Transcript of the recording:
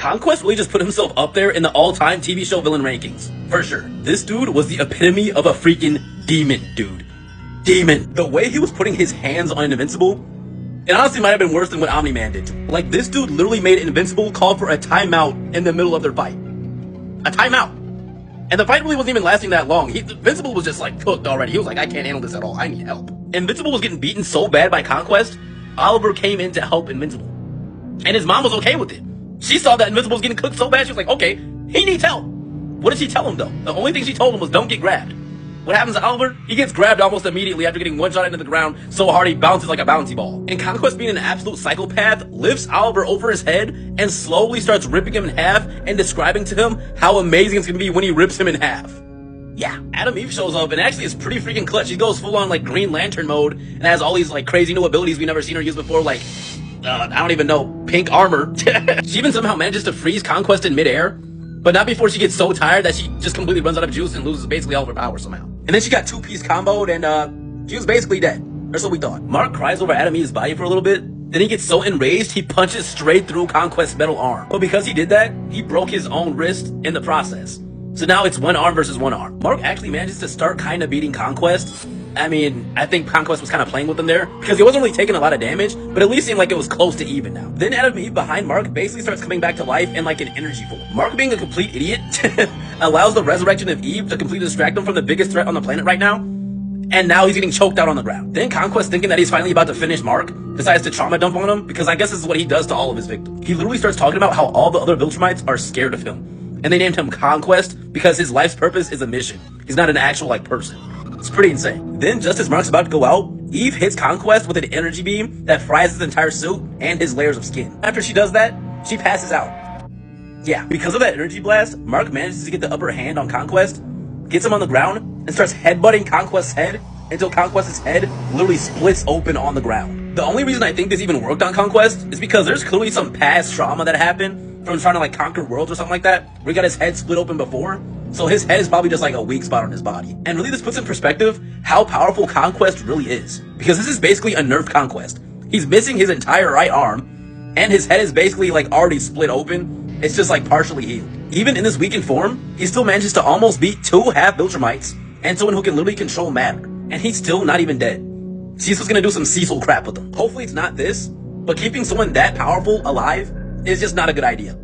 Conquest really just put himself up there in the all-time TV show villain rankings. For sure. This dude was the epitome of a freaking demon, dude. Demon. The way he was putting his hands on Invincible, it honestly might have been worse than what Omni-Man did. Like, this dude literally made Invincible call for a timeout in the middle of their fight. A timeout. And the fight really wasn't even lasting that long. Invincible was just, like, cooked already. He was like, I can't handle this at all. I need help. Invincible was getting beaten so bad by Conquest, Oliver came in to help Invincible. And his mom was okay with it. She saw that Invincible was getting cooked so bad, she was like, okay, he needs help. What did she tell him, though? The only thing she told him was, don't get grabbed. What happens to Oliver? He gets grabbed almost immediately after getting one shot into the ground so hard he bounces like a bouncy ball. And Conquest, being an absolute psychopath, lifts Oliver over his head and slowly starts ripping him in half and describing to him how amazing it's gonna be when he rips him in half. Yeah, Adam Eve shows up and actually is pretty freaking clutch. She goes full on like Green Lantern mode and has all these like crazy new abilities we've never seen her use before, like I don't even know, pink armor. She even somehow manages to freeze Conquest in midair, but not before she gets so tired that she just completely runs out of juice and loses basically all of her power somehow. And then she got two-piece comboed and she was basically dead. Or so we thought. Mark cries over Adam Eve's body for a little bit, then he gets so enraged he punches straight through Conquest's metal arm. But because he did that, he broke his own wrist in the process. So now it's one arm versus one arm. Mark actually manages to start kind of beating Conquest. I mean, I think Conquest was kind of playing with him there, because he wasn't really taking a lot of damage, but at least seemed like it was close to even now. Then Adam Eve behind Mark basically starts coming back to life in like an energy form. Mark, being a complete idiot, allows the resurrection of Eve to completely distract him from the biggest threat on the planet right now, and now he's getting choked out on the ground. Then Conquest, thinking that he's finally about to finish Mark, decides to trauma dump on him, because I guess this is what he does to all of his victims. He literally starts talking about how all the other Viltrumites are scared of him, and they named him Conquest because his life's purpose is a mission. He's not an actual like person. It's pretty insane. Then, just as Mark's about to go out, Eve hits Conquest with an energy beam that fries his entire suit and his layers of skin. After she does that, she passes out. Yeah, because of that energy blast, Mark manages to get the upper hand on Conquest, gets him on the ground, and starts headbutting Conquest's head until Conquest's head literally splits open on the ground. The only reason I think this even worked on Conquest is because there's clearly some past trauma that happened from trying to like conquer worlds or something like that, where he got his head split open before. So his head is probably just like a weak spot on his body. And really this puts in perspective how powerful Conquest really is. Because this is basically a nerfed Conquest. He's missing his entire right arm, and his head is basically like already split open. It's just like partially healed. Even in this weakened form, he still manages to almost beat two half Viltrumites and someone who can literally control matter. And he's still not even dead. Cecil's gonna do some Cecil crap with him. Hopefully it's not this, but keeping someone that powerful alive is just not a good idea.